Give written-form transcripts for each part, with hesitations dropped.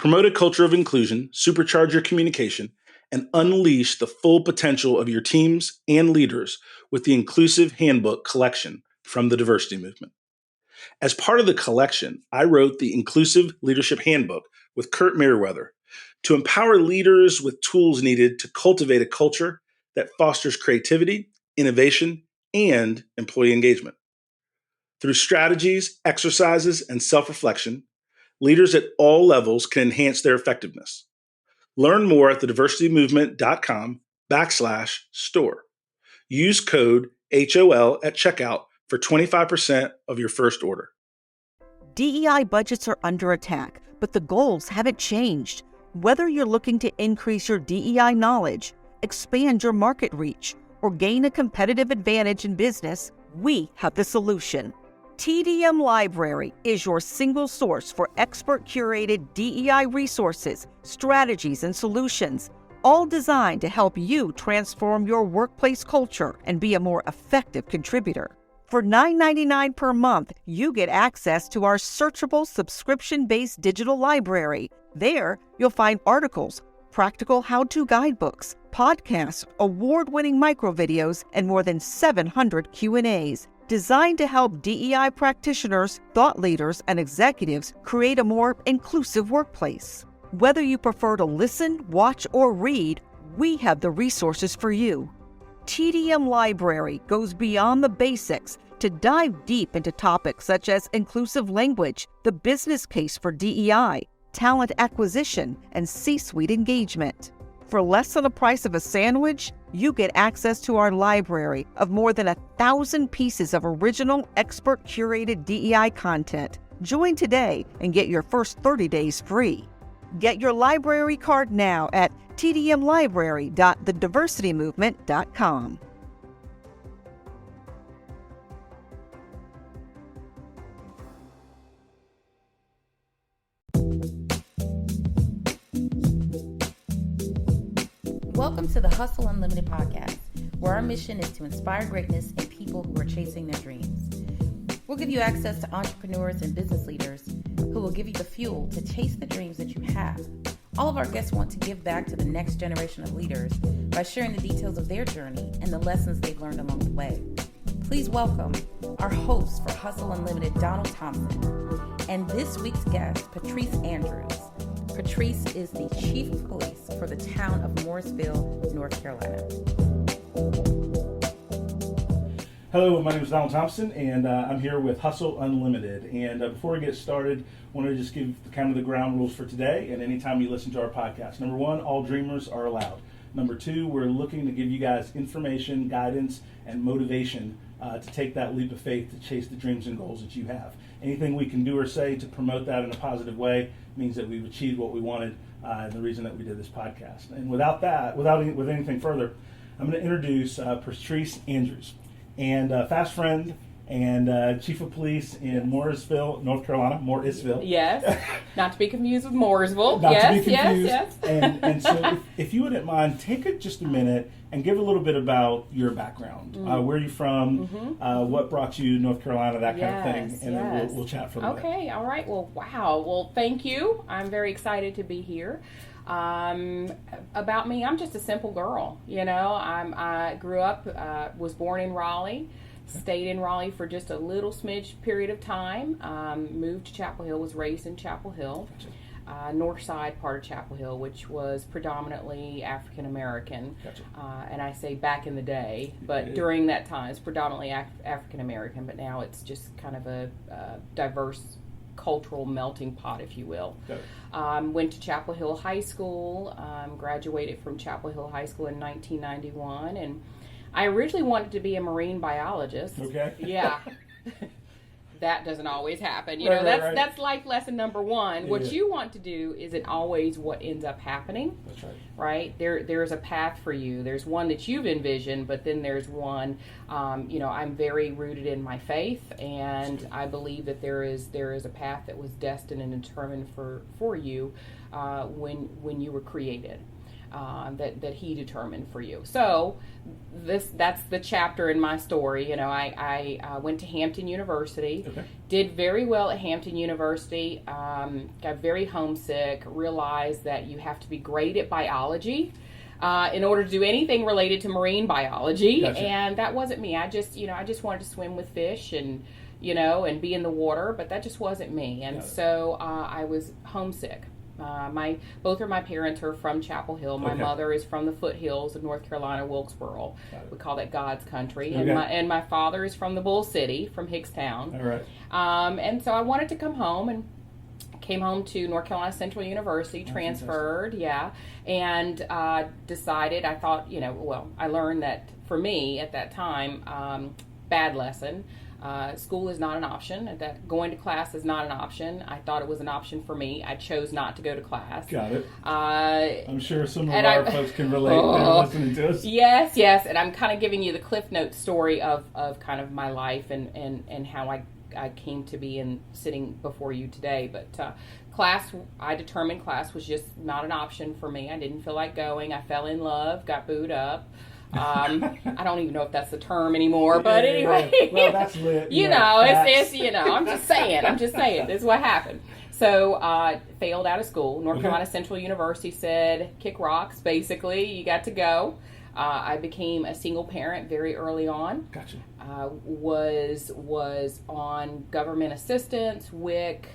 Promote a culture of inclusion, supercharge your communication, and unleash the full potential of your teams and leaders with the Inclusive Handbook collection from the Diversity Movement. As part of the collection, I wrote the Inclusive Leadership Handbook with Kurt Merriweather to empower leaders with tools needed to cultivate a culture that fosters creativity, innovation, and employee engagement. Through strategies, exercises, and self-reflection, leaders at all levels can enhance their effectiveness. Learn more at thediversitymovement.com/store. Use code HOL at checkout for 25% of your first order. DEI budgets are under attack, but the goals haven't changed. Whether you're looking to increase your DEI knowledge, expand your market reach, or gain a competitive advantage in business, we have the solution. TDM Library is your single source for expert-curated DEI resources, strategies, and solutions, all designed to help you transform your workplace culture and be a more effective contributor. For $9.99 per month, you get access to our searchable subscription-based digital library. There, you'll find articles, practical how-to guidebooks, podcasts, award-winning microvideos, and more than 700 Q&As. Designed to help DEI practitioners, thought leaders, and executives create a more inclusive workplace. Whether you prefer to listen, watch, or read, we have the resources for you. TDM Library goes beyond the basics to dive deep into topics such as inclusive language, the business case for DEI, talent acquisition, and C-suite engagement. For less than the price of a sandwich, you get access to our library of more than 1,000 pieces of original, expert-curated DEI content. Join today and get your first 30 days free. Get your library card now at tdmlibrary.thediversitymovement.com. Welcome to the Hustle Unlimited podcast, where our mission is to inspire greatness in people who are chasing their dreams. We'll give you access to entrepreneurs and business leaders who will give you the fuel to chase the dreams that you have. All of our guests want to give back to the next generation of leaders by sharing the details of their journey and the lessons they've learned along the way. Please welcome our host for Hustle Unlimited, Donald Thompson, and this week's guest, Patrice Andrews. Patrice is the Chief of Police for the town of Morrisville, North Carolina. Hello, my name is Donald Thompson, and I'm here with Hustle Unlimited. And before we get started, I want to just give kind of the ground rules for today and anytime you listen to our podcast. Number one, all dreamers are allowed. Number two, we're looking to give you guys information, guidance, and motivation to take that leap of faith to chase the dreams and goals that you have. Anything we can do or say to promote that in a positive way means that we've achieved what we wanted and the reason that we did this podcast. And with anything further, I'm going to introduce Patrice Andrews, and fast friend and Chief of Police in Morrisville, North Carolina. Morrisville. Yes, not to be confused with Morrisville. Yes. And so if you wouldn't mind, take just a minute and give a little bit about your background. Where are you from? What brought you to North Carolina, that kind of thing. And then we'll chat for a minute. Okay, all right. Well, wow. Well, thank you. I'm very excited to be here. About me, I'm just a simple girl. You know, I grew up, was born in Raleigh. Stayed in Raleigh for just a little smidge period of time. Moved to Chapel Hill, was raised in Chapel Hill, north side part of Chapel Hill, which was predominantly African American. And I say back in the day, but during that time it's predominantly African American, but now it's just kind of a diverse cultural melting pot, if you will. Went to Chapel Hill High School, graduated from Chapel Hill High School in 1991, and I originally wanted to be a marine biologist. Okay. Yeah. That doesn't always happen. You know, that's life lesson number one. What you want to do isn't always what ends up happening. That's right. Right? There's a path for you. There's one that you've envisioned, but then there's one, I'm very rooted in my faith, and I believe that there is a path that was destined and determined for you when you were created. that he determined for you. So that's the chapter in my story. You know, I went to Hampton University, did very well at Hampton University, got very homesick, realized that you have to be great at biology in order to do anything related to marine biology. And that wasn't me. I just wanted to swim with fish and be in the water, but that just wasn't me. And so I was homesick. Both of my parents are from Chapel Hill. My mother is from the foothills of North Carolina, Wilkesboro. We call that God's country. And my father is from the Bull City, from Hickstown. All right. And so I wanted to come home, and came home to North Carolina Central University, transferred, and decided, I thought, I learned that for me at that time, bad lesson. School is not an option. That going to class is not an option. I thought it was an option for me. I chose not to go to class. Got it. I'm sure some of our folks can relate to listening to us. Yes. And I'm kind of giving you the Cliff Notes story of kind of my life and how I came to be and sitting before you today. But I determined class was just not an option for me. I didn't feel like going. I fell in love, got booed up. I don't even know if that's the term anymore, but anyway. Well, that's lit. It's I'm just saying, this is what happened. So, failed out of school. North Carolina Central University said, kick rocks, basically. You got to go. I became a single parent very early on. Gotcha. Was on government assistance, WIC,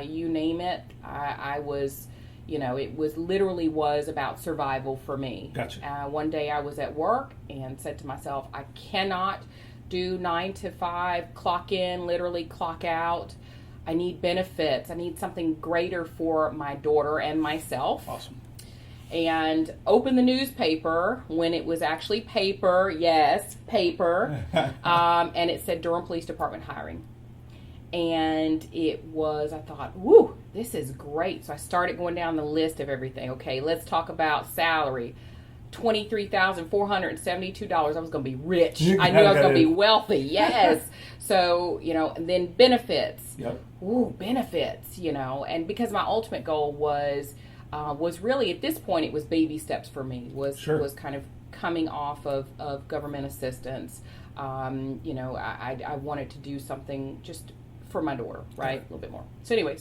you name it. I was... it was about survival for me. Gotcha. One day I was at work and said to myself, I cannot do 9 to 5, clock in, literally clock out. I need benefits. I need something greater for my daughter and myself. Awesome. And opened the newspaper when it was actually paper. Yes, paper. And it said Durham Police Department hiring. And I thought, woo, this is great. So I started going down the list of everything. Okay, let's talk about salary. $23,472. I was going to be rich. I knew I was going to be wealthy. Yes. So, and then benefits. Yep. Ooh, benefits, and because my ultimate goal was really, at this point, it was baby steps for me, was kind of coming off of government assistance. I wanted to do something just for my daughter, right? A little bit more. So anyway,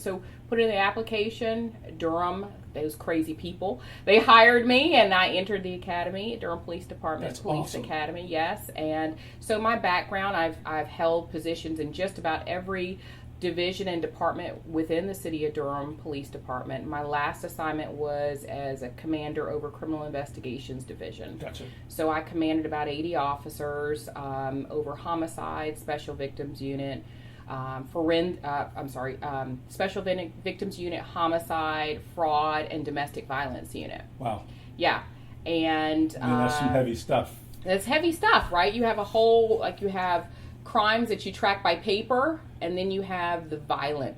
put in the application, Durham, those crazy people, they hired me, and I entered the academy, Durham Police Department. That's Police awesome. Academy, yes. And so my background, I've held positions in just about every division and department within the city of Durham Police Department. My last assignment was as a commander over criminal investigations division. Gotcha. So I commanded about 80 officers over homicide, special victims unit, special victims unit, homicide, fraud, and domestic violence unit. Wow. Yeah. And that's some heavy stuff. That's heavy stuff, right? You have you have crimes that you track by paper, and then you have the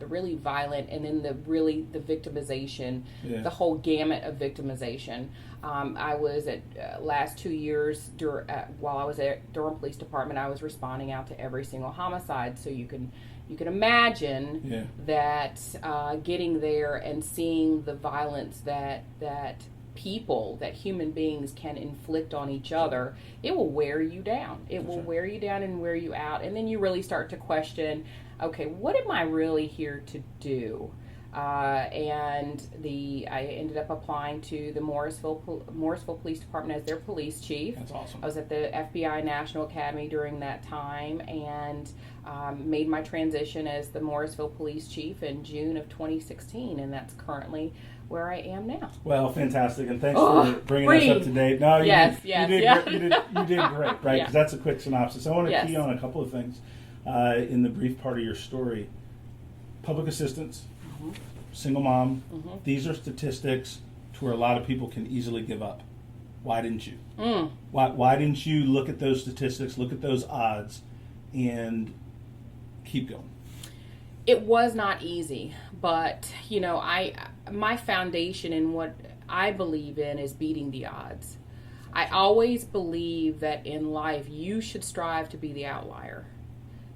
really violent, and then the victimization, the whole gamut of victimization. I was at last 2 years while I was at Durham Police Department, I was responding out to every single homicide. So you can imagine that getting there and seeing the violence that human beings can inflict on each other, it will wear you down. It will wear you down and wear you out. And then you really start to question, okay, what am I really here to do? I ended up applying to the Morrisville Police Department as their police chief. That's awesome. I was at the FBI National Academy during that time, and made my transition as the Morrisville Police Chief in June of 2016, and that's currently where I am now. Well, fantastic, and thanks for bringing us up to date. No, you did great, right? Because that's a quick synopsis. I want to key on a couple of things in the brief part of your story. Public assistance, single mom. These are statistics to where a lot of people can easily give up. Why didn't you? Why didn't you look at those statistics, look at those odds, and keep going? It was not easy, but my foundation in what I believe in is beating the odds. I always believe that in life you should strive to be the outlier,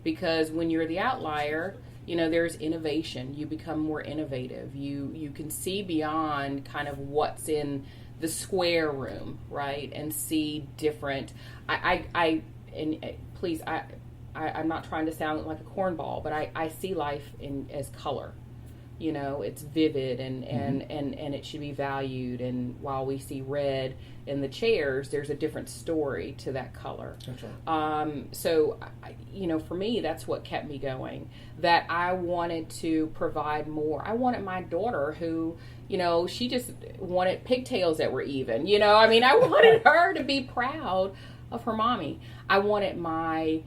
because when you're the outlier, there's innovation. You become more innovative. You can see beyond kind of what's in the square room, right, and see different. Please, I'm not trying to sound like a cornball, but I see life as color. It's vivid and it should be valued. And while we see red in the chairs, there's a different story to that color. That's right. So, for me, that's what kept me going. That I wanted to provide more. I wanted my daughter who, she just wanted pigtails that were even. I wanted her to be proud of her mommy. I wanted my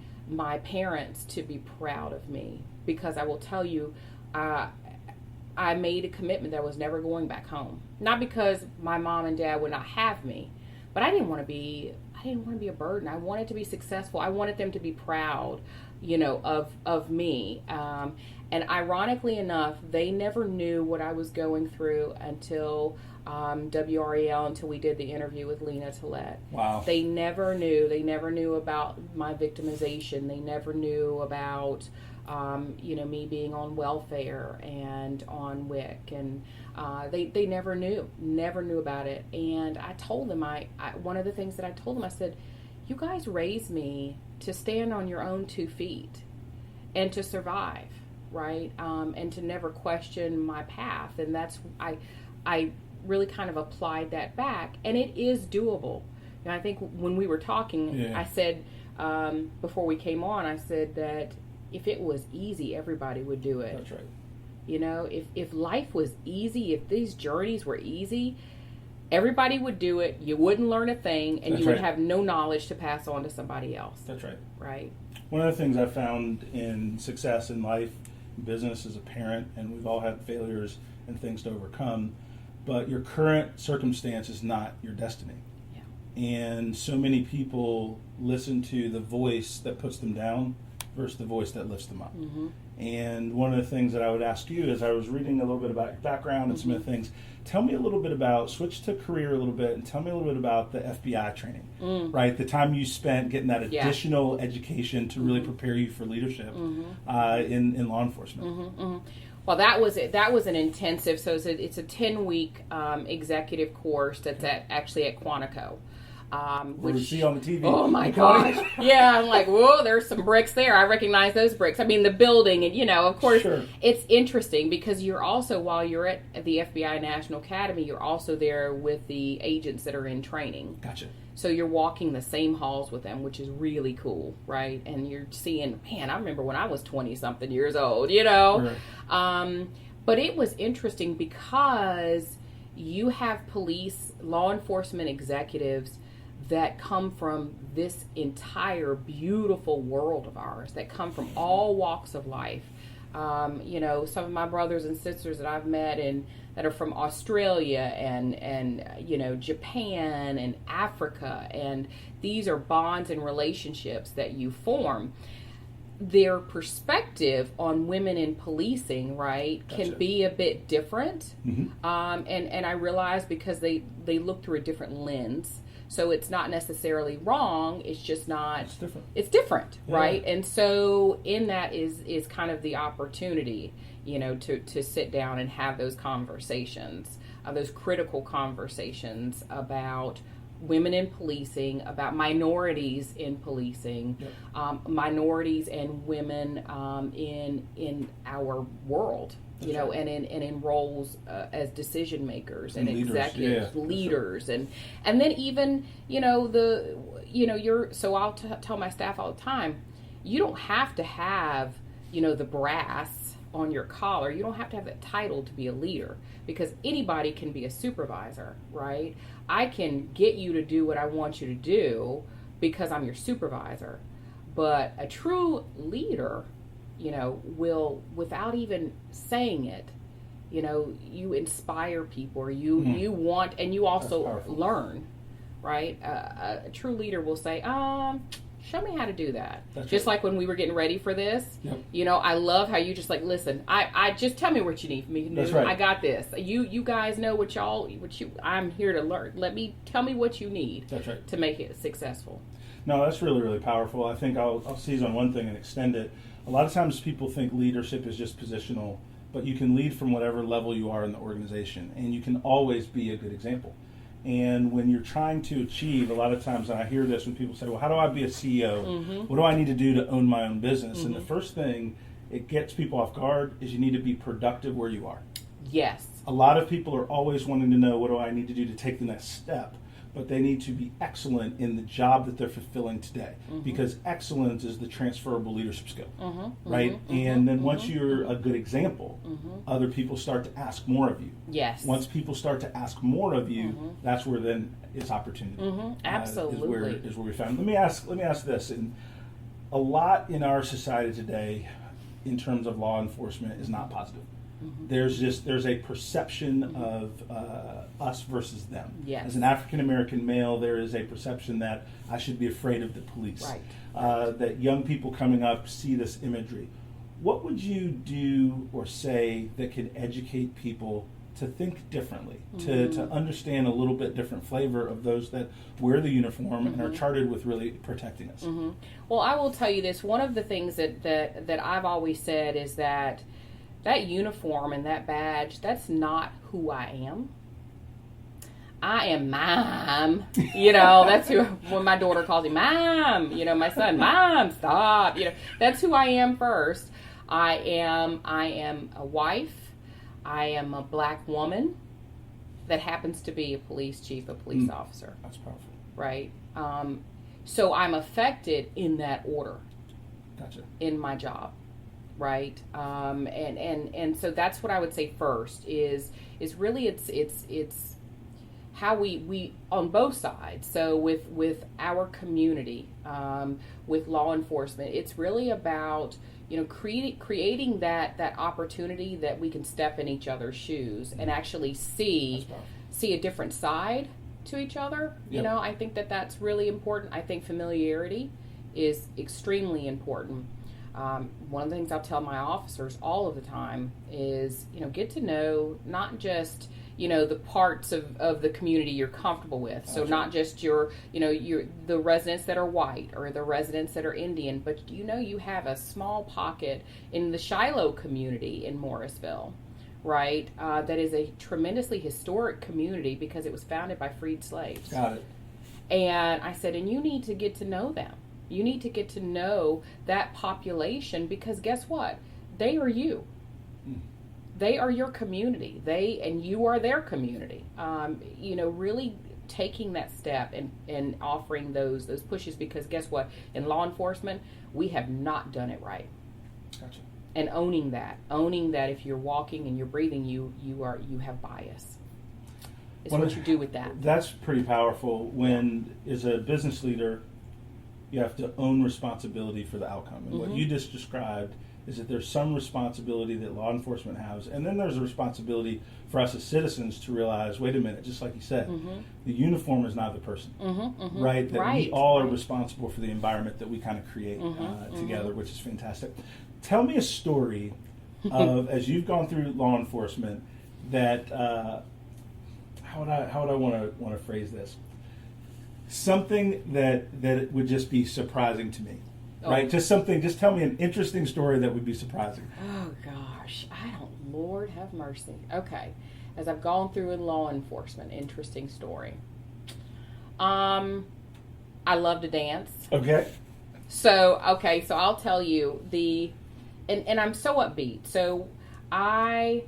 parents to be proud of me, because I will tell you, I made a commitment that I was never going back home. Not because my mom and dad would not have me, but I didn't want to be a burden. I wanted to be successful. I wanted them to be proud, of me. And ironically enough, they never knew what I was going through until WREL, until we did the interview with Lena Tillett. Wow. They never knew. They never knew about my victimization. They never knew about me being on welfare and on WIC, and they never knew about it. And I told them, one of the things that I told them, I said, you guys raised me to stand on your own 2 feet and to survive, right? And to never question my path. And that's, I really kind of applied that back, and it is doable. And I think when we were talking, I said, before we came on, I said that if it was easy, everybody would do it. That's right. If life was easy, if these journeys were easy, everybody would do it. You wouldn't learn a thing, and you would have no knowledge to pass on to somebody else. That's right. Right. One of the things I found in success in life, business as a parent, and we've all had failures and things to overcome, but your current circumstance is not your destiny. Yeah. And so many people listen to the voice that puts them down versus the voice that lifts them up. Mm-hmm. And one of the things that I would ask you, as I was reading a little bit about your background and some of the things, tell me a little bit about, switch to career a little bit, and tell me a little bit about the FBI training, right? The time you spent getting that additional education to really prepare you for leadership in law enforcement. Well, that was it. That was an intensive, so it's a 10-week executive course that's actually at Quantico. Which we see on the TV. Oh my gosh. Yeah, I'm like, whoa, there's some bricks there. I recognize those bricks. I mean, the building, and of course, it's interesting because you're also, while you're at the FBI National Academy, you're also there with the agents that are in training. Gotcha. So you're walking the same halls with them, which is really cool, right? And you're seeing, man, I remember when I was 20-something years old, Right. But it was interesting because you have police, law enforcement executives that come from this entire beautiful world of ours, that come from all walks of life. Some of my brothers and sisters that I've met and that are from Australia and Japan and Africa, and these are bonds and relationships that you form. Their perspective on women in policing, right, can be a bit different. And I realize because they look through a different lens. So it's not necessarily wrong. It's just not. It's different. It's different, right? And so in that is kind of the opportunity, to sit down and have those conversations, those critical conversations about women in policing, about minorities in policing, minorities and women in our world. And in roles as decision makers and leaders, executives, leaders, and then even so I'll tell my staff all the time, you don't have to have the brass on your collar. You don't have to have that title to be a leader, because anybody can be a supervisor, right? I can get you to do what I want you to do because I'm your supervisor, but a true leader will, without even saying it, you inspire people, or you want, and you also learn, right? A true leader will say, show me how to do that. That's just like when we were getting ready for this, I love how you just like, listen, I just tell me what you need from me to do. That's right. I got this. You guys know I'm here to learn. Tell me what you need. That's right. To make it successful. No, that's really, really powerful. I think I'll seize on one thing and extend it. A lot of times people think leadership is just positional, but you can lead from whatever level you are in the organization, and you can always be a good example. And when you're trying to achieve, a lot of times, and I hear this when people say, well, how do I be a CEO? What do I need to do to own my own business? And the first thing it gets people off guard is you need to be productive where you are. Yes. A lot of people are always wanting to know, what do I need to do to take the next step? But they need to be excellent in the job that they're fulfilling today, because excellence is the transferable leadership skill, right? And then once you're a good example, other people start to ask more of you. Yes. Once people start to ask more of you, that's where then it's opportunity. Absolutely. Is where we found. Let me ask this. And a lot in our society today, in terms of law enforcement, is not positive. There's a perception of us versus them. Yes. As an African American male, there is a perception that I should be afraid of the police. Right. That young people coming up see this imagery. What would you do or say that could educate people to think differently, to understand a little bit different flavor of those that wear the uniform and are chartered with really protecting us? Well, I will tell you this. One of the things that I've always said is that uniform and that badge, that's not who I am. I am Mom. That's who, when my daughter calls me Mom, my son, Mom, stop. That's who I am first. I am a wife. I am a black woman that happens to be a police chief, a police officer. That's powerful. Right? So I'm affected in that order. Gotcha. In my job. Right, and so that's what I would say first is really it's how we on both sides. So with our community, with law enforcement, it's really about creating that opportunity that we can step in each other's shoes and actually see a different side to each other. Yep. I think that's really important. I think familiarity is extremely important. One of the things I'll tell my officers all of the time is, get to know not just, the parts of the community you're comfortable with. So not just your the residents that are white or the residents that are Indian, but you have a small pocket in the Shiloh community in Morrisville, right? That is a tremendously historic community because it was founded by freed slaves. Got it. And I said, and you need to get to know them. You need to get to know that population because guess what? They are you. They are your community. And you are their community. Really taking that step and offering those pushes because guess what? In law enforcement, we have not done it right. Gotcha. And owning that if you're walking and you're breathing, you have bias. It's what you do with that. That's pretty powerful. When as a business leader, you have to own responsibility for the outcome. And what you just described is that there's some responsibility that law enforcement has, and then there's a responsibility for us as citizens to realize, wait a minute, just like you said, the uniform is not the person, right? That we all are responsible for the environment that we kind of create together, which is fantastic. Tell me a story of, as you've gone through law enforcement, that, how would I want to phrase this? Something that would just be surprising to me, right? Just tell me an interesting story that would be surprising. Oh gosh, Lord have mercy. Okay, as I've gone through in law enforcement, interesting story. I love to dance. Okay. So I'll tell you and I'm so upbeat. So I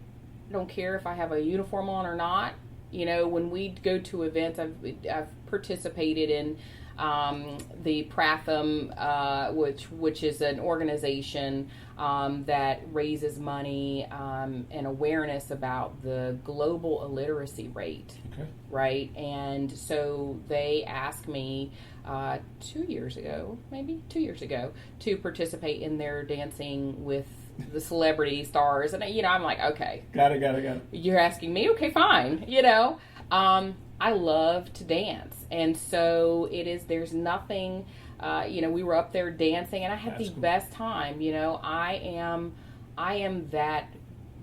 don't care if I have a uniform on or not. When we go to events, I've participated in the Pratham, which is an organization that raises money and awareness about the global illiteracy rate. Okay. Right, and so they asked me 2 years ago, to participate in their Dancing with the Celebrity Stars, and I'm like, okay, got it. You're asking me, okay, fine. I love to dance, and so it is. There's nothing. We were up there dancing, and I had the best time. I am that,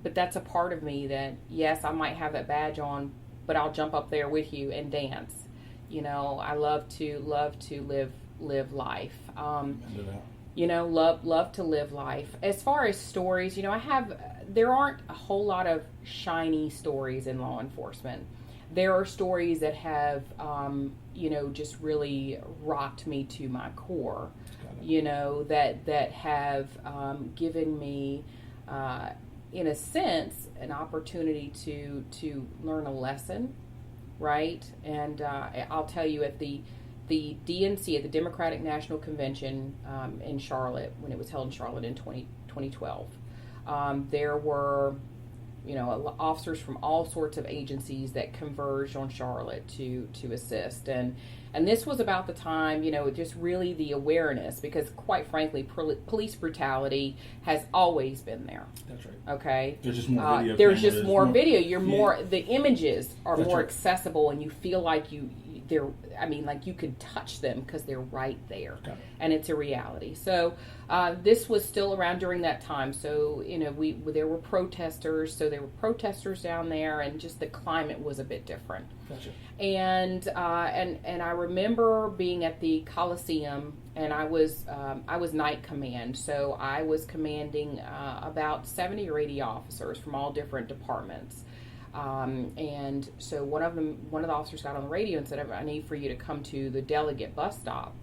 but that's a part of me that yes, I might have that badge on, but I'll jump up there with you and dance. I love to live life. Love to live life. As far as stories, there aren't a whole lot of shiny stories in law enforcement. there are stories that have, just really rocked me to my core, that have given me, in a sense, an opportunity to learn a lesson, right? And I'll tell you, at the DNC, at the Democratic National Convention in Charlotte, when it was held in Charlotte in 2012, there were officers from all sorts of agencies that converged on Charlotte to assist. And this was about the time, just really the awareness, because quite frankly, police brutality has always been there. That's right. Okay? There's just more video. There's just more video. You're yeah. more, the images are That's more right. accessible, and you feel like you can touch them because they're right there. Got it. And it's a reality. So this was still around during that time. So, there were protesters. So there were protesters down there, and just the climate was a bit different. Gotcha. And I remember being at the Coliseum, and I was night command. So I was commanding about 70 or 80 officers from all different departments. And so one of the officers got on the radio and said, I need for you to come to the delegate bus stop.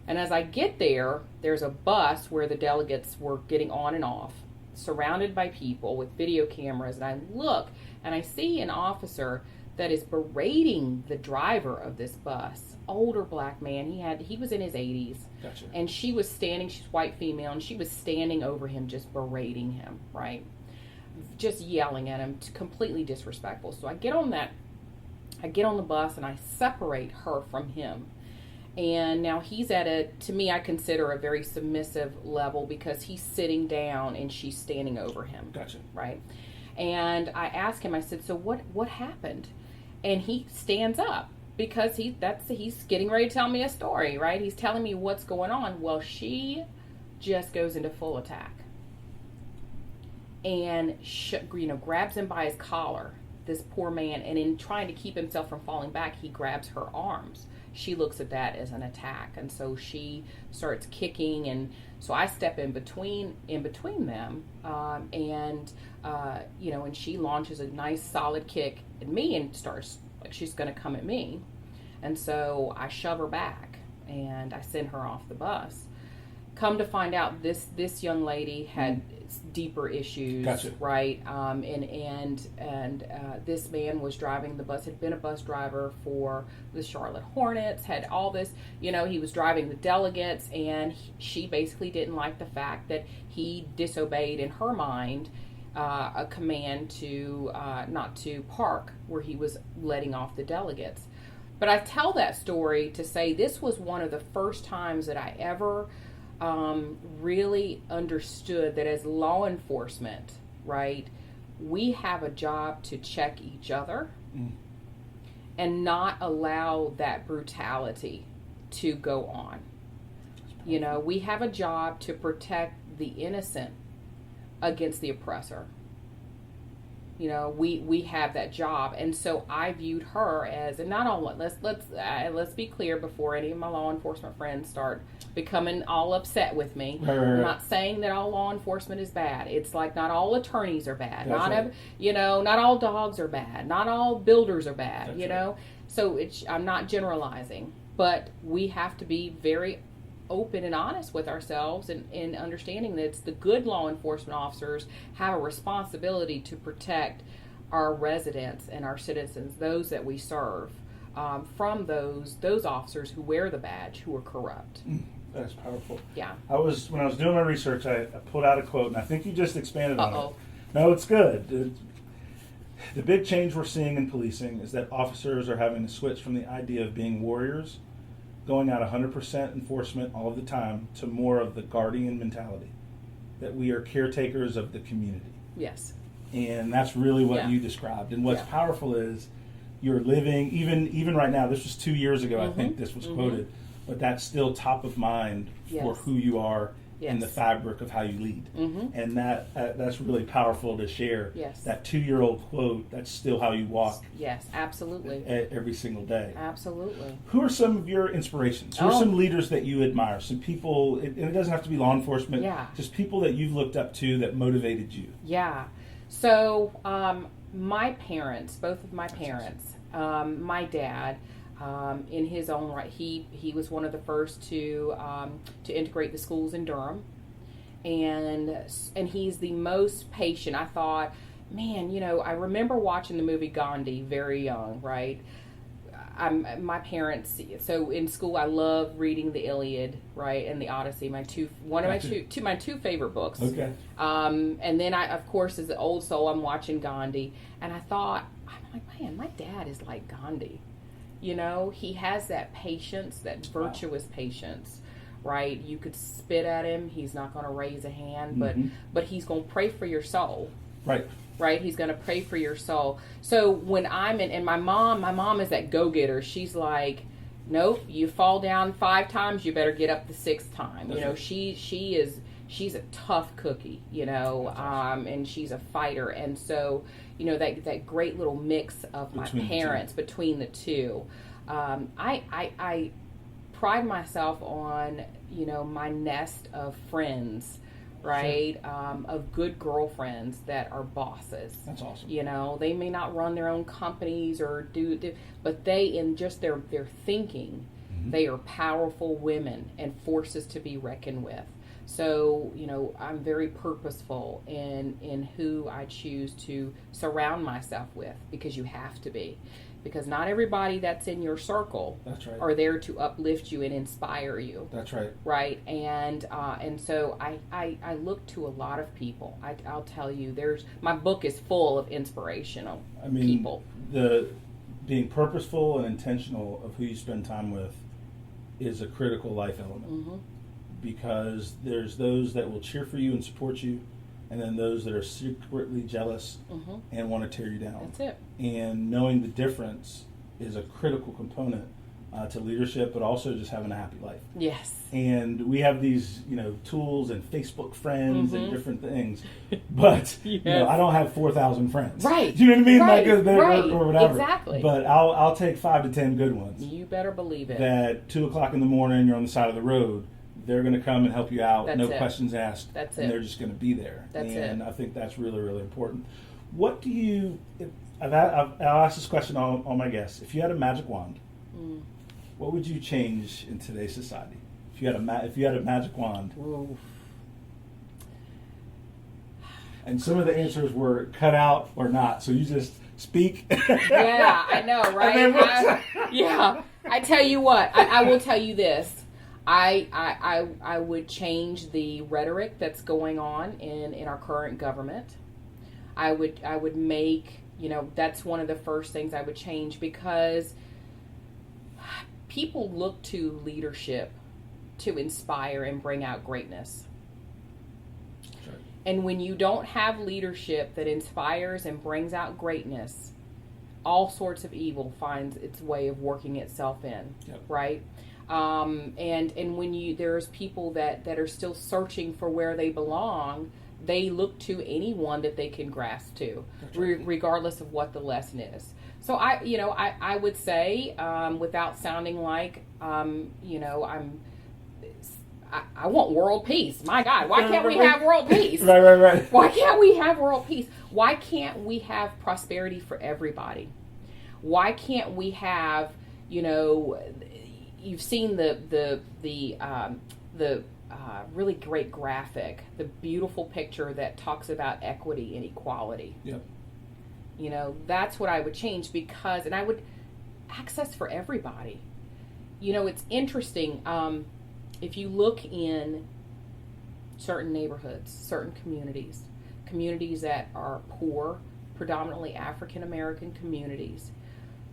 And as I get there, there's a bus where the delegates were getting on and off, surrounded by people with video cameras. And I look and I see an officer that is berating the driver of this bus, older black man. He was in his 80s. Gotcha. And she was standing, she's white female, and she was standing over him, just berating him, right? Just yelling at him, completely disrespectful. So I get on the bus and I separate her from him. And now he's at to me, I consider a very submissive level, because he's sitting down and she's standing over him. Gotcha. Right? And I asked him, I said, so what happened? And he stands up, because he's getting ready to tell me a story, right? He's telling me what's going on. Well, she just goes into full attack. And grabs him by his collar, this poor man, and in trying to keep himself from falling back, he grabs her arms. She looks at that as an attack, and so she starts kicking, and so I step in between them, and she launches a nice solid kick at me and starts like she's going to come at me, and so I shove her back and I send her off the bus. Come to find out, this young lady had deeper issues, Gotcha. right? And this man was driving the bus, had been a bus driver for the Charlotte Hornets, had all this, he was driving the delegates, and she basically didn't like the fact that he disobeyed, in her mind, a command to not to park where he was letting off the delegates. But I tell that story to say this was one of the first times that I ever really understood that as law enforcement, right, we have a job to check each other and not allow that brutality to go on. We have a job to protect the innocent against the oppressor. We have that job, and so I viewed her as, and not all. Let's be clear before any of my law enforcement friends start becoming all upset with me. Right. I'm not saying that all law enforcement is bad. It's like not all attorneys are bad. That's right. Not all dogs are bad. Not all builders are bad. That's right. So I'm not generalizing, but we have to be very open and honest with ourselves, and understanding that it's the good law enforcement officers have a responsibility to protect our residents and our citizens, those that we serve, from those officers who wear the badge who are corrupt. That's powerful. Yeah. When I was doing my research, I pulled out a quote, and I think you just expanded on it. No, it's good. The big change we're seeing in policing is that officers are having to switch from the idea of being warriors, going out 100% enforcement all of the time, to more of the guardian mentality, that we are caretakers of the community. Yes. And that's really what you described. And what's powerful is you're living, even right now, this was 2 years ago, I think this was quoted, but that's still top of mind for who you are in the fabric of how you lead. And that's really powerful to share. Yes. That 2-year-old quote, that's still how you walk. Yes, absolutely. Every single day. Absolutely. Who are some of your inspirations? Who are some leaders that you admire? Some people, and it doesn't have to be law enforcement, just people that you've looked up to that motivated you. Yeah. So my parents, both of my parents, my dad, in his own right, he was one of the first to integrate the schools in Durham, and he's the most patient. I thought, man, I remember watching the movie Gandhi very young, right? My parents. So in school, I love reading the Iliad, right, and the Odyssey. My two favorite books. Okay. And then I, of course, as an old soul, I'm watching Gandhi, and I'm like, man, my dad is like Gandhi. He has that patience, that virtuous patience, right? You could spit at him, he's not going to raise a hand, but he's going to pray for your soul. Right, he's going to pray for your soul. So when I'm in, and my mom is that go-getter. She's like, nope, you fall down 5 times, you better get up the 6th time. Right. She's a tough cookie, and she's a fighter. And so, that great little mix of my parents between the two. I pride myself on, my nest of friends, right? Sure. Of good girlfriends that are bosses. That's awesome. They may not run their own companies or but they, in just their thinking, they are powerful women and forces to be reckoned with. So, I'm very purposeful in who I choose to surround myself with, because you have to be. Because not everybody that's in your circle are there to uplift you and inspire you. That's right. Right? And so I look to a lot of people. I'll tell you, my book is full of inspirational people. The being purposeful and intentional of who you spend time with is a critical life element. Because there's those that will cheer for you and support you, and then those that are secretly jealous and want to tear you down. That's it. And knowing the difference is a critical component to leadership, but also just having a happy life. Yes. And we have these, tools and Facebook friends and different things, but I don't have 4,000 friends. Right. Do you know what I mean? Right. Or whatever. Exactly. But I'll take 5 to 10 good ones. You better believe it. That 2:00 in the morning, you're on the side of the road. They're going to come and help you out. That's no it. questions asked. That's and it. They're just going to be there. That's and it. I think that's really, really important. What do you? I'll ask this question to all my guests. If you had a magic wand, what would you change in today's society? If you had a magic wand. Ooh. And some of the answers were cut out or not. So you just speak. Yeah, I know, right? I tell you what. I will tell you this. I would change the rhetoric that's going on in our current government. I would make, that's one of the first things I would change, because people look to leadership to inspire and bring out greatness. Sure. And when you don't have leadership that inspires and brings out greatness, all sorts of evil finds its way of working itself in, right? And when there's people that are still searching for where they belong, they look to anyone that they can grasp to, regardless of what the lesson is. So I would say, without sounding like, I want world peace. My God, why can't we have world peace? Right. Why can't we have world peace? Why can't we have prosperity for everybody? Why can't we have, you've seen the really great graphic, the beautiful picture that talks about equity and equality. Yep. That's what I would change, and I would access for everybody. It's interesting. If you look in certain neighborhoods, certain communities that are poor, predominantly African American communities,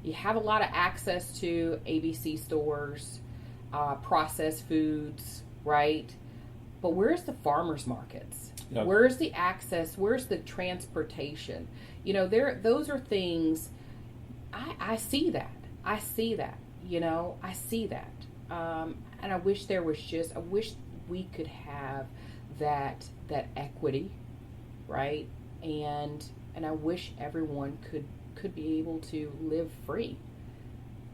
you have a lot of access to ABC stores, processed foods, right? But where's the farmers markets? Yep. Where's the access? Where's the transportation? Those are things. I see that. I see that. And I wish I wish we could have that equity, right? And I wish everyone could be able to live free,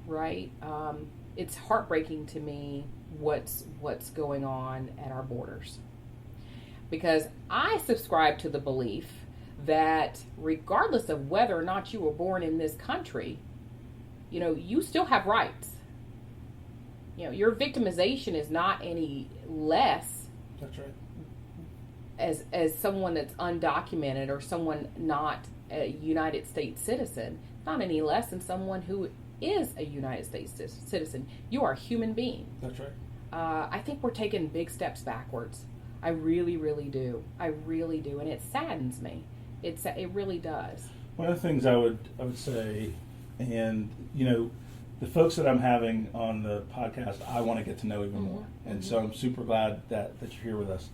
right? It's heartbreaking to me what's going on at our borders, because I subscribe to the belief that regardless of whether or not you were born in this country, you still have rights. Your victimization is not any less. That's right. As someone that's undocumented or someone not a United States citizen, not any less than someone who is a United States citizen. You are a human being. That's right. I think we're taking big steps backwards. I really, really do. I really do, and it saddens me. It really does. One of the things I would say, and the folks that I'm having on the podcast, I want to get to know even more, and so I'm super glad that you're here with us.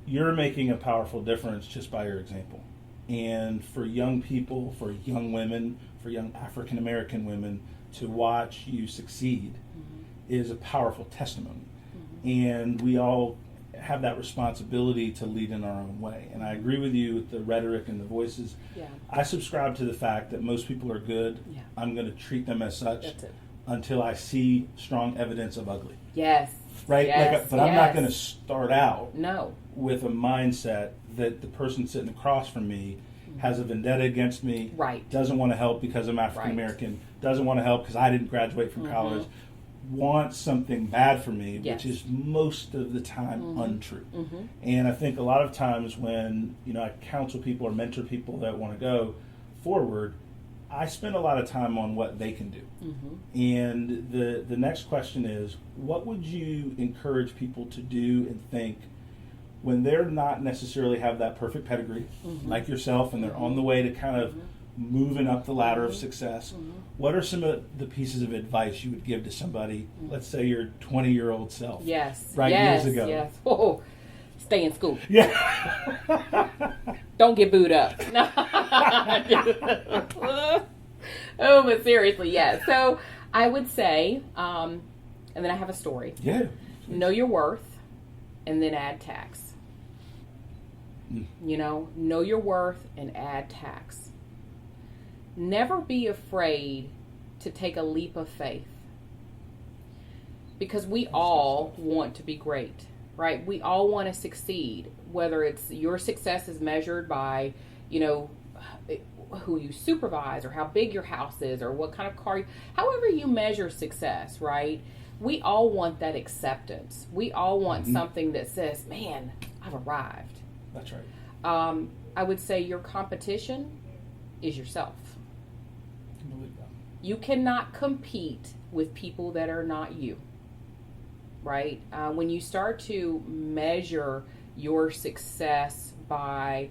You're making a powerful difference just by your example. And for young people, for young women, for young African American women to watch you succeed is a powerful testimony. And we all have that responsibility to lead in our own way. And I agree with you with the rhetoric and the voices. Yeah. I subscribe to the fact that most people are good. Yeah. I'm going to treat them as such. That's it. Until I see strong evidence of ugly. Yes. Right? Yes. But I'm not going to start out with a mindset that the person sitting across from me has a vendetta against me, doesn't want to help because I'm African American, doesn't want to help because I didn't graduate from college, wants something bad for me, which is most of the time untrue. And I think a lot of times when I counsel people or mentor people that want to go forward, I spend a lot of time on what they can do. And the next question is, what would you encourage people to do and think when they're not necessarily have that perfect pedigree, like yourself, and they're on the way to kind of moving up the ladder of success? What are some of the pieces of advice you would give to somebody, let's say your 20-year-old self, years ago? Yes. Oh, stay in school. Yeah. Don't get booed up. Oh, but seriously, yeah. So I would say, and then I have a story. Yeah. Know your worth, and then add tax. Know your worth and add tax. Never be afraid to take a leap of faith. Because we all want to be great, right? We all want to succeed, whether it's your success is measured by, who you supervise or how big your house is or what kind of car, however you measure success, right? We all want that acceptance. We all want something that says, man, I've arrived. That's right. I would say your competition is yourself. I believe that. You cannot compete with people that are not you, right? When you start to measure your success by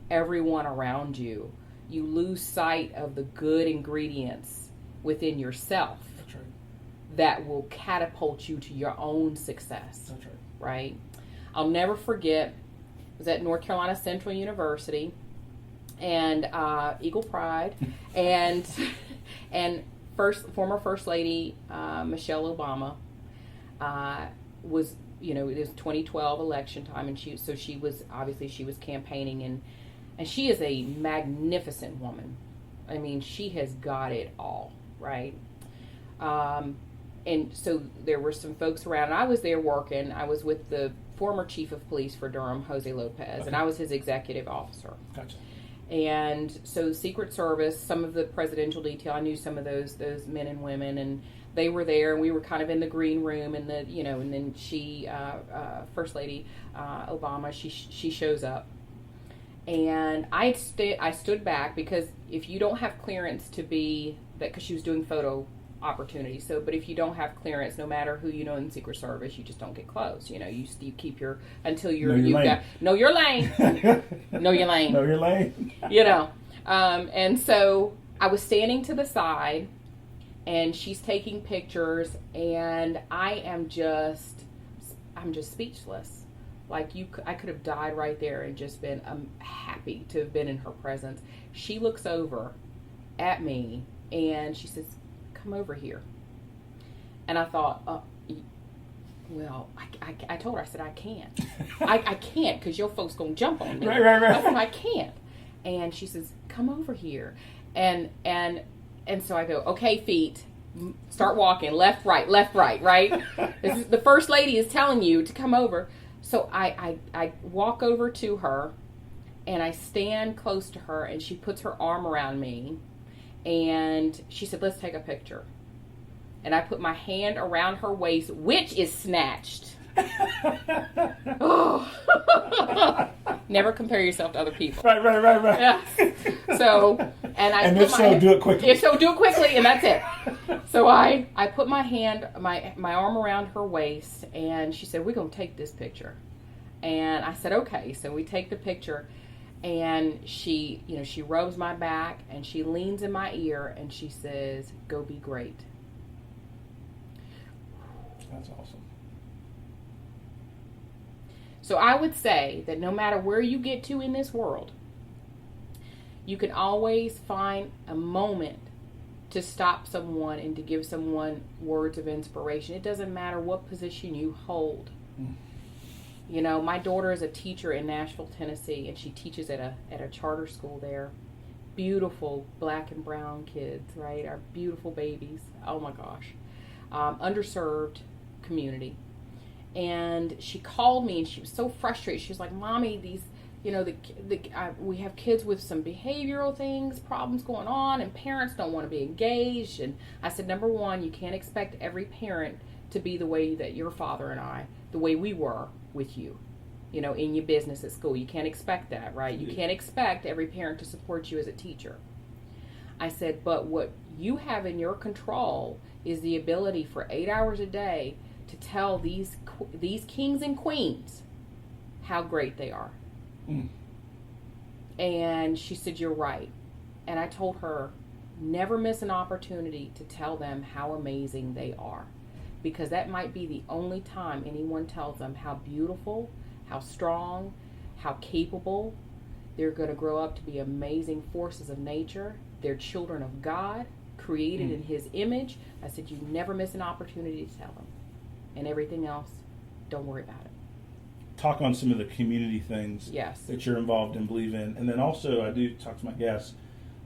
everyone around you, you lose sight of the good ingredients within yourself. That's right. That will catapult you to your own success. That's right. Right? I'll never forget, I was at North Carolina Central University and Eagle Pride and former First Lady Michelle Obama was, it was 2012 election time, and she was campaigning, and she is a magnificent woman. I mean, she has got it all, right? And so there were some folks around, and I was there working. I was with the former chief of police for Durham, Jose Lopez, and I was his executive officer. Gotcha. And so Secret Service, some of the presidential detail, I knew some of those men and women, and they were there, and we were kind of in the green room, and and then she, First Lady Obama, she shows up. And I stood back because if you don't have clearance to be that, because she was doing photo opportunities. So, but if you don't have clearance, no matter who you know in Secret Service, you just don't get close. You keep your until you're know your lane. Know your lane. Know your lane. And so I was standing to the side, and she's taking pictures, and I'm just speechless. Like I could have died right there and just been happy to have been in her presence. She looks over at me and she says, "Come over here." And I thought, well, I told her, I said, I can't. I can't because your folks going to jump on me. Right. I said, I can't. And she says, "Come over here." And so I go, "Okay, feet. Start walking. Left, right, right?" This is, the First Lady is telling you to come over. So I walk over to her, And I stand close to her, and she puts her arm around me, and she said, let's take a picture. And I put my hand around her waist, which is snatched. Oh. Never compare yourself to other people. Right. Yeah. So, and if so, do it quickly. If so, do it quickly, and that's it. So I put my hand, my arm around her waist, and she said, we're going to take this picture. And I said, okay. So we take the picture, and she rubs my back, and she leans in my ear, and she says, go be great. That's awesome. So I would say that no matter where you get to in this world, you can always find a moment to stop someone and to give someone words of inspiration. It doesn't matter what position you hold. You know, my daughter is a teacher in Nashville, Tennessee, and she teaches at a charter school there. Beautiful black and brown kids, right? Our beautiful babies. Oh my gosh. Underserved community. And she called me, and she was so frustrated. She was like, Mommy, these, we have kids with some behavioral problems going on, and parents don't want to be engaged. And I said, number one, you can't expect every parent to be the way that your father and I, the way we were with you, in your business at school. You can't expect that, right? You can't expect every parent to support you as a teacher. I said, but what you have in your control is the ability for 8 hours a day to tell these kings and queens how great they are. And she said, you're right. And I told her, never miss an opportunity to tell them how amazing they are, because that might be the only time anyone tells them how beautiful, how strong, how capable. They're going to grow up to be amazing forces of nature. They're children of God, created in His image. I said, you never miss an opportunity to tell them. And everything else, don't worry about it. Talk on some of the community things that you're involved in, believe in. And then also, I do talk to my guests,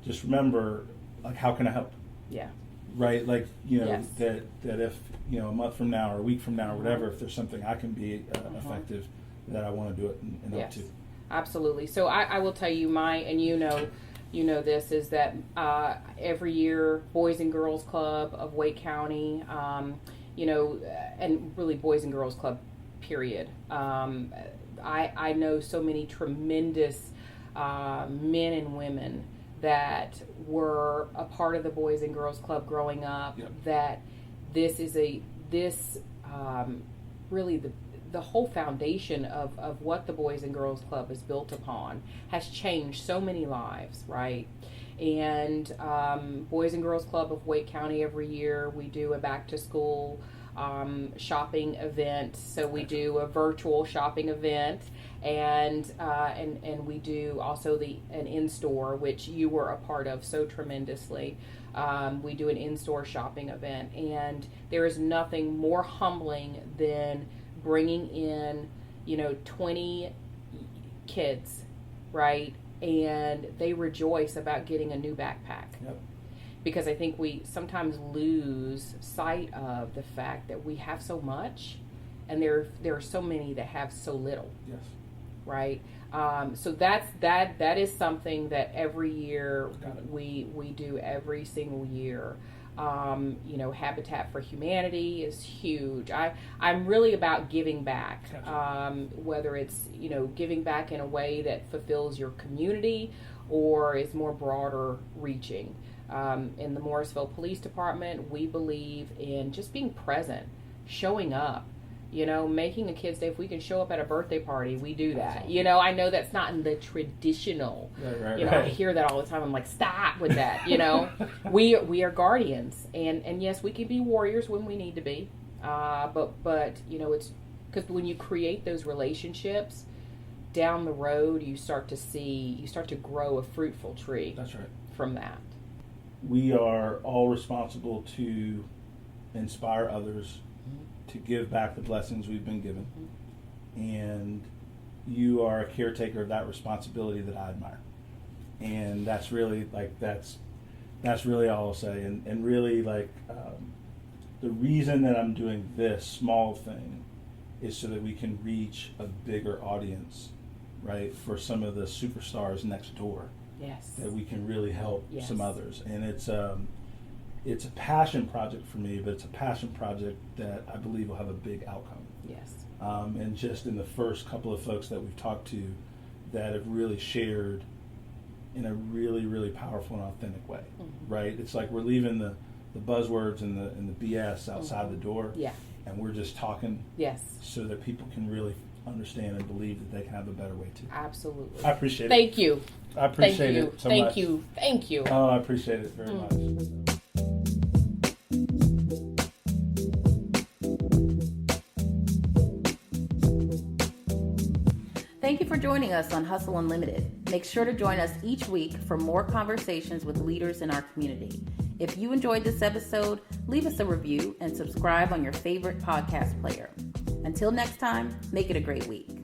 just remember, like, how can I help? Yeah. Right? Like, that if, a month from now or a week from now or whatever, if there's something I can be effective, that I want to do it and up to. Absolutely. So I will tell you this is that every year, Boys and Girls Club of Wake County, and really Boys and Girls Club, period. I know so many tremendous men and women that were a part of the Boys and Girls Club growing up, that this is really the whole foundation of what the Boys and Girls Club is built upon has changed so many lives, right? And Boys and Girls Club of Wake County, every year we do a back to school shopping event. So we do a virtual shopping event, and we do also an in-store, which you were a part of so tremendously. We do an in-store shopping event, and there is nothing more humbling than bringing in 20 kids, right? And they rejoice about getting a new backpack. Yep. Because I think we sometimes lose sight of the fact that we have so much, and there are so many that have so little. Yes. Right. So that is something that every year we do every single year. Habitat for Humanity is huge. I'm really about giving back, whether it's giving back in a way that fulfills your community or is more broader reaching. In the Morrisville Police Department, we believe in just being present, showing up, making a kid's day. If we can show up at a birthday party, we do that. I know that's not in the traditional, right. I hear that all the time. I'm like, stop with that, We are guardians, and yes, we can be warriors when we need to be, but it's because when you create those relationships, down the road, you start to grow a fruitful tree. That's right. From that. We are all responsible to inspire others, to give back the blessings we've been given. And you are a caretaker of that responsibility that I admire. And that's really that's really all I'll say. And really the reason that I'm doing this small thing is so that we can reach a bigger audience right, for some of the superstars next door. Yes. That we can really help Yes. some others. And it's a passion project for me, but it's a passion project that I believe will have a big outcome. Yes. And just in the first couple of folks that we've talked to that have really shared in a really, really powerful and authentic way, right? It's like we're leaving the buzzwords and the BS outside the door, Yeah. and we're just talking Yes. so that people can really understand and believe that they can have a better way too. Absolutely. I appreciate it. Thank you. I appreciate Thank you. it so Thank much. you. Thank you. Oh, I appreciate it very much. Thank you for joining us on Hustle Unlimited. Make sure to join us each week for more conversations with leaders in our community. If you enjoyed this episode, leave us a review and subscribe on your favorite podcast player. Until next time, make it a great week.